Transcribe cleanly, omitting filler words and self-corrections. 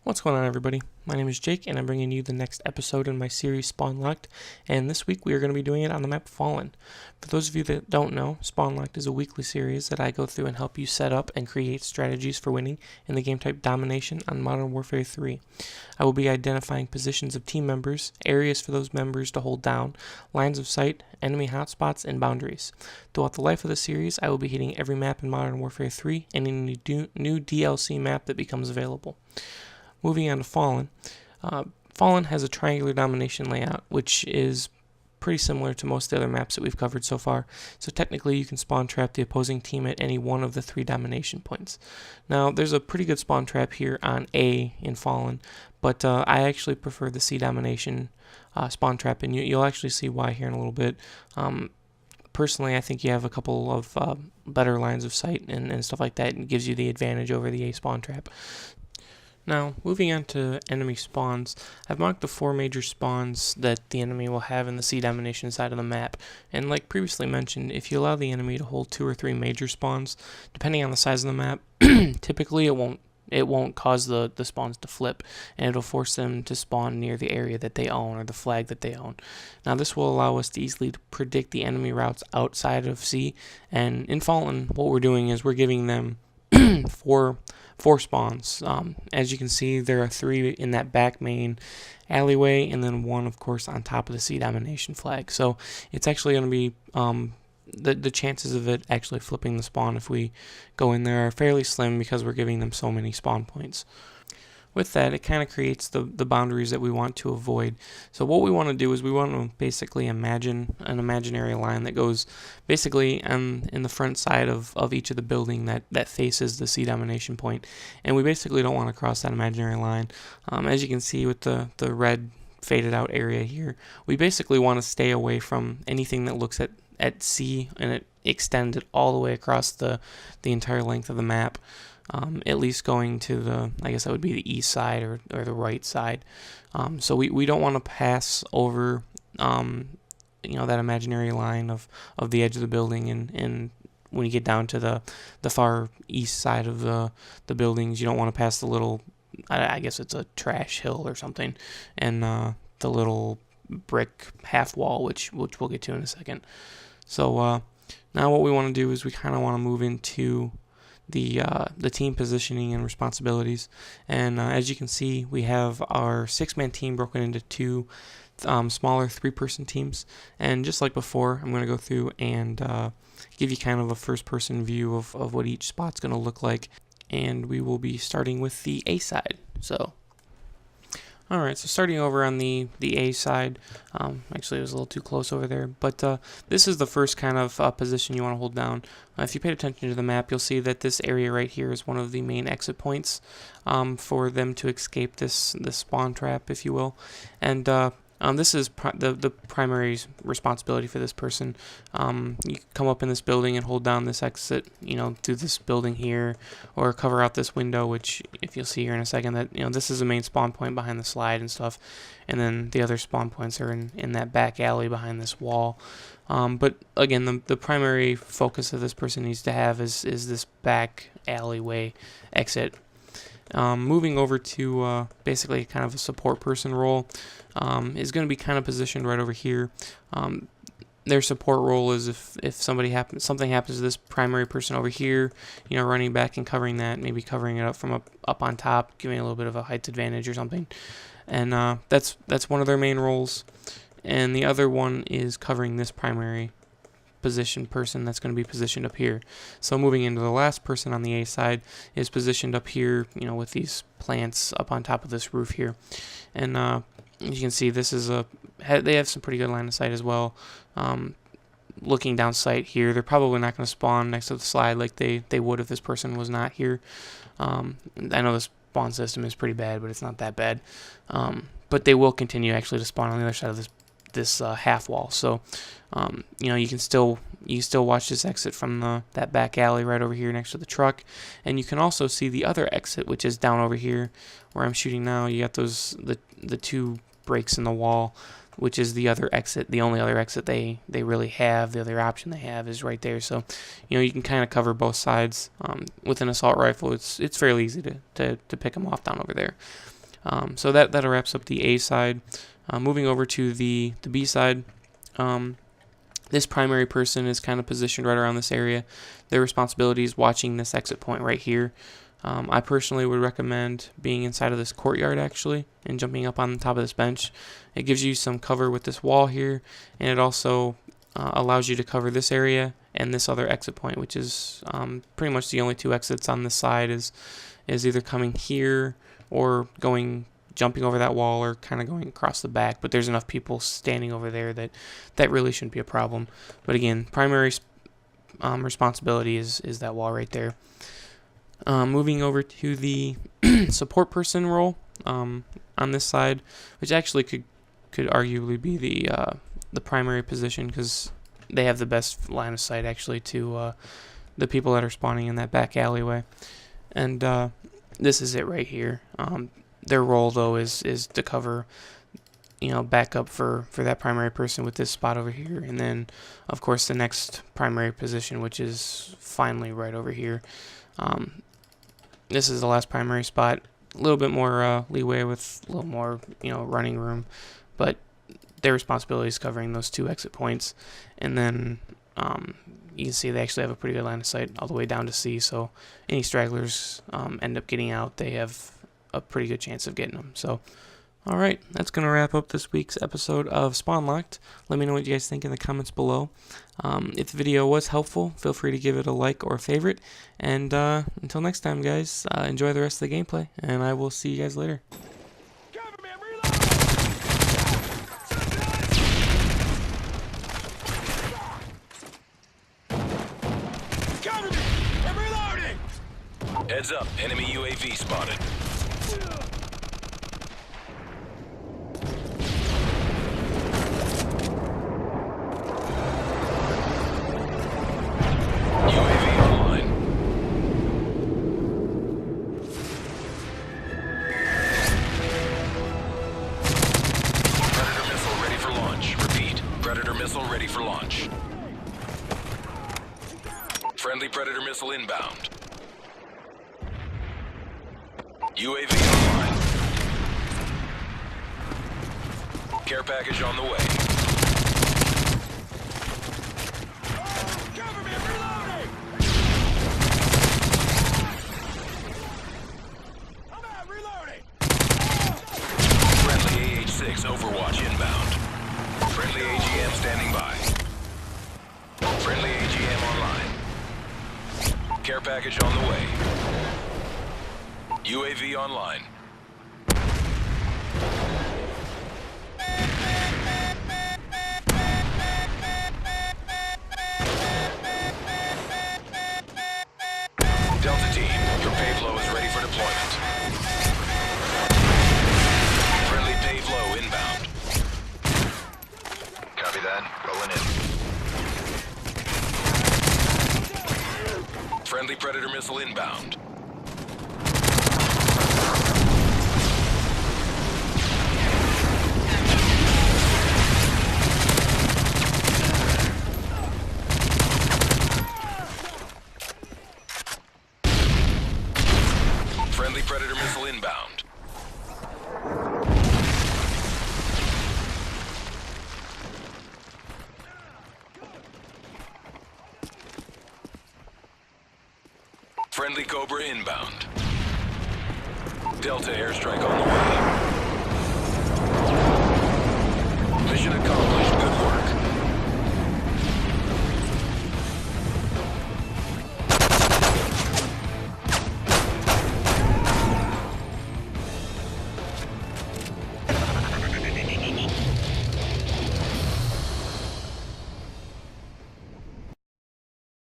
What's going on, everybody? My name is Jake, and I'm bringing you the next episode in my series Spawn Locked, and this week we are going to be doing it on the map Fallen. For those of you that don't know, Spawn Locked is a weekly series that I go through and help you set up and create strategies for winning in the game type Domination on Modern Warfare 3. I will be identifying positions of team members, areas for those members to hold down, lines of sight, enemy hotspots, and boundaries. Throughout the life of the series, I will be hitting every map in Modern Warfare 3 and any new DLC map that becomes available. Moving on to Fallen. Fallen has a triangular domination layout, which is pretty similar to most of the other maps that we've covered so far. So technically you can spawn trap the opposing team at any one of the 3 domination points. Now there's a pretty good spawn trap here on A in Fallen, but I actually prefer the C domination spawn trap, and you'll actually see why here in a little bit. Personally, I think you have a couple of better lines of sight and stuff like that, and it gives you the advantage over the A spawn trap. Now, moving on to enemy spawns, I've marked the 4 major spawns that the enemy will have in the sea domination side of the map, and like previously mentioned, if you allow the enemy to hold 2 or 3 major spawns, depending on the size of the map, typically it won't cause the spawns to flip, and it'll force them to spawn near the area that they own or the flag that they own. Now this will allow us to easily predict the enemy routes outside of C, and in Fallen, what we're doing is we're giving them four spawns. As you can see, there are 3 in that back main alleyway, and then 1, of course, on top of the sea domination flag. So it's actually going to be the chances of it actually flipping the spawn if we go in there are fairly slim because we're giving them so many spawn points. With that, it kind of creates the boundaries that we want to avoid. So what we want to do is we want to basically imagine an imaginary line that goes basically in the front side of each of the building that faces the sea domination point. And we basically don't want to cross that imaginary line. As you can see with the red faded out area here, we basically want to stay away from anything that looks at C and it extend it all the way across the entire length of the map. At least going to the, I guess that would be the east side or the right side. So we don't want to pass over, that imaginary line of the edge of the building, and when you get down to the far east side of the buildings, you don't want to pass the little, I guess it's a trash hill or something, and the little brick half wall, which we'll get to in a second. So now what we want to do is we kind of want to move into the team positioning and responsibilities, and as you can see, we have our 6-man team broken into 2 smaller 3-person teams. And just like before, I'm going to go through and give you kind of a first-person view of what each spot's going to look like, and we will be starting with the A side. Alright, so starting over on the A side, actually it was a little too close over there, but this is the first kind of position you want to hold down. If you paid attention to the map, you'll see that this area right here is one of the main exit points for them to escape this spawn trap, if you will. And this is the primary responsibility for this person. You come up in this building and hold down this exit, through this building here, or cover out this window, which, if you'll see here in a second, that this is the main spawn point behind the slide and stuff, and then the other spawn points are in that back alley behind this wall. But again, the primary focus of this person needs to have is this back alleyway exit. Moving over to basically kind of a support person role, is going to be kind of positioned right over here. Their support role is if something happens to this primary person over here, running back and covering that, maybe covering it up from up on top, giving a little bit of a height advantage or something. And that's one of their main roles. And the other one is covering this primary position person that's going to be positioned up here. So moving into the last person on the A side is positioned up here, with these plants up on top of this roof here. And as you can see, this is they have some pretty good line of sight as well. Looking down sight here, they're probably not going to spawn next to the slide like they would if this person was not here. I know the spawn system is pretty bad, but it's not that bad. But they will continue actually to spawn on the other side of this half wall. So you can still watch this exit from that back alley right over here next to the truck, and you can also see the other exit, which is down over here where I'm shooting now. You got the 2 breaks in the wall. which is the other exit. The only other exit they really have, the other option they have is right there. So, you can kind of cover both sides. With an assault rifle, it's fairly easy to pick them off down over there. So that wraps up the A side. Moving over to the B side, this primary person is kind of positioned right around this area. Their responsibility is watching this exit point right here. I personally would recommend being inside of this courtyard actually and jumping up on the top of this bench. It gives you some cover with this wall here, and it also allows you to cover this area and this other exit point, which is pretty much the only two exits on this side is either coming here or jumping over that wall or kind of going across the back. But there's enough people standing over there that really shouldn't be a problem. But again, primary responsibility is that wall right there. Moving over to the support person role on this side, which actually could arguably be the primary position because they have the best line of sight actually to the people that are spawning in that back alleyway. And this is it right here. Their role though is to cover, back up for that primary person with this spot over here, and then of course the next primary position, which is finally right over here. This is the last primary spot. A little bit more leeway with a little more running room, but their responsibility is covering those two exit points. And then you can see they actually have a pretty good line of sight all the way down to C, so any stragglers end up getting out, they have a pretty good chance of getting them. So alright, that's going to wrap up this week's episode of Spawn Locked. Let me know what you guys think in the comments below. If the video was helpful, feel free to give it a like or a favorite. And until next time, guys, enjoy the rest of the gameplay, and I will see you guys later. Heads up, enemy UAV spotted. UAV online. Predator missile ready for launch. Repeat, Predator missile ready for launch. Friendly Predator missile inbound. UAV online. Care package on the way. Cover me, I'm reloading! I'm out, reloading! Friendly AH-6 Overwatch inbound. Friendly AGM standing by. Friendly AGM online. Care package on the way. UAV online. Delta team, your payload is ready for deployment. Friendly payload inbound. Copy that. Rolling in. Friendly Predator missile inbound. Friendly Predator missile inbound. Friendly Cobra inbound. Delta airstrike on the way.